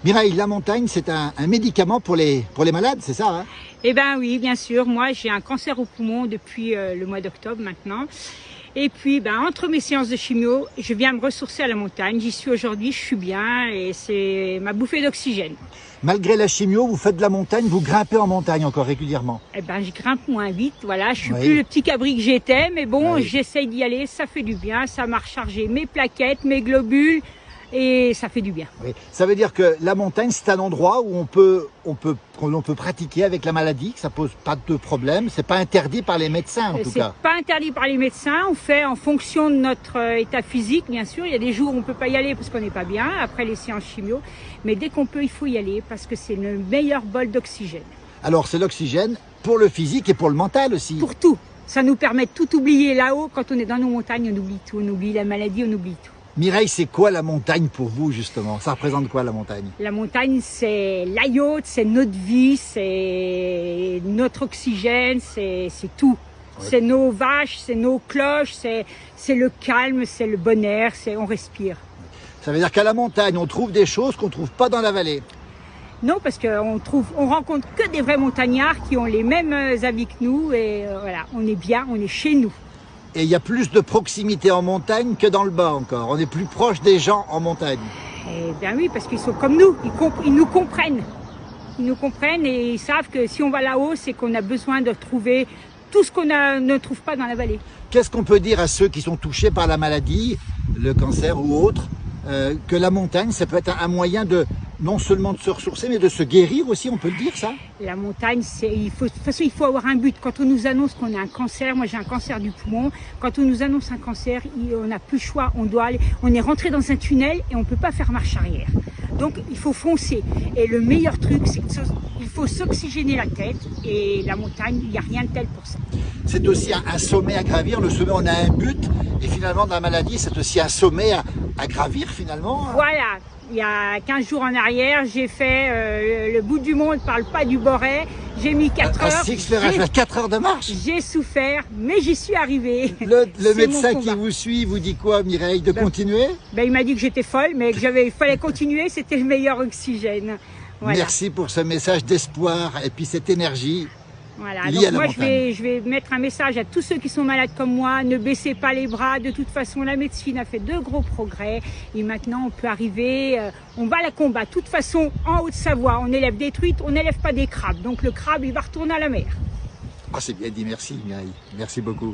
Mireille, la montagne, c'est un médicament pour les malades, c'est ça, hein? Eh bien oui, bien sûr. Moi, j'ai un cancer au poumon depuis le mois d'octobre maintenant. Et puis, entre mes séances de chimio, je viens me ressourcer à la montagne. J'y suis aujourd'hui, je suis bien et c'est ma bouffée d'oxygène. Malgré la chimio, vous faites de la montagne, vous grimpez en montagne encore régulièrement? Eh ben, je grimpe moins vite, voilà. Je suis plus le petit cabri que j'étais, mais bon, j'essaye d'y aller, ça fait du bien. Ça m'a rechargé mes plaquettes, mes globules et ça fait du bien. Oui. Ça veut dire que la montagne, c'est un endroit où on peut pratiquer avec la maladie, que ça pose pas de problème. C'est pas interdit par les médecins en tout cas. C'est pas interdit par les médecins. On fait en fonction de notre état physique, bien sûr. Il y a des jours où on peut pas y aller parce qu'on n'est pas bien après les séances chimio. Mais dès qu'on peut, il faut y aller parce que c'est le meilleur bol d'oxygène. Alors c'est l'oxygène pour le physique et pour le mental aussi. Pour tout. Ça nous permet de tout oublier là-haut. Quand on est dans nos montagnes, on oublie tout. On oublie la maladie, on oublie tout. Mireille, c'est quoi la montagne pour vous justement? Ça représente quoi la montagne? La montagne, c'est la yacht, c'est notre vie, c'est notre oxygène, c'est tout. Ouais. C'est nos vaches, c'est nos cloches, c'est le calme, c'est le bon air, on respire. Ça veut dire qu'à la montagne, on trouve des choses qu'on ne trouve pas dans la vallée? Non, parce qu'on rencontre que des vrais montagnards qui ont les mêmes avis que nous et voilà, on est bien, on est chez nous. Et il y a plus de proximité en montagne que dans le bas encore. On est plus proche des gens en montagne. Eh bien oui, parce qu'ils sont comme nous. Ils nous comprennent. Ils nous comprennent et ils savent que si on va là-haut, c'est qu'on a besoin de trouver tout ce qu'on ne trouve pas dans la vallée. Qu'est-ce qu'on peut dire à ceux qui sont touchés par la maladie, le cancer ou autre, que la montagne, ça peut être un moyen de non seulement de se ressourcer, mais de se guérir aussi, on peut le dire ça? La montagne, de toute façon, il faut avoir un but. Quand on nous annonce qu'on a un cancer, moi j'ai un cancer du poumon, quand on nous annonce un cancer, on n'a plus le choix, on doit aller, on est rentré dans un tunnel et on ne peut pas faire marche arrière. Donc il faut foncer. Et le meilleur truc, c'est qu'il faut s'oxygéner la tête et la montagne, il n'y a rien de tel pour ça. C'est aussi un sommet à gravir. Le sommet, on a un but et finalement dans la maladie, c'est aussi un sommet à gravir finalement. Voilà. Il y a 15 jours en arrière, j'ai fait le bout du monde par le pas du Boré. J'ai mis 4 heures. 4 heures de marche. J'ai souffert, mais j'y suis arrivée. Le médecin qui vous suit vous dit quoi, Mireille, de continuer? Il m'a dit que j'étais folle, mais qu'il fallait continuer, c'était le meilleur oxygène. Voilà. Merci pour ce message d'espoir et puis cette énergie. Voilà, donc moi je vais mettre un message à tous ceux qui sont malades comme moi, ne baissez pas les bras, de toute façon la médecine a fait de gros progrès et maintenant on peut arriver, on va la combattre. De toute façon en Haute-Savoie on élève des truites, on n'élève pas des crabes, donc le crabe il va retourner à la mer. Ah, c'est bien dit, merci Mireille, merci beaucoup.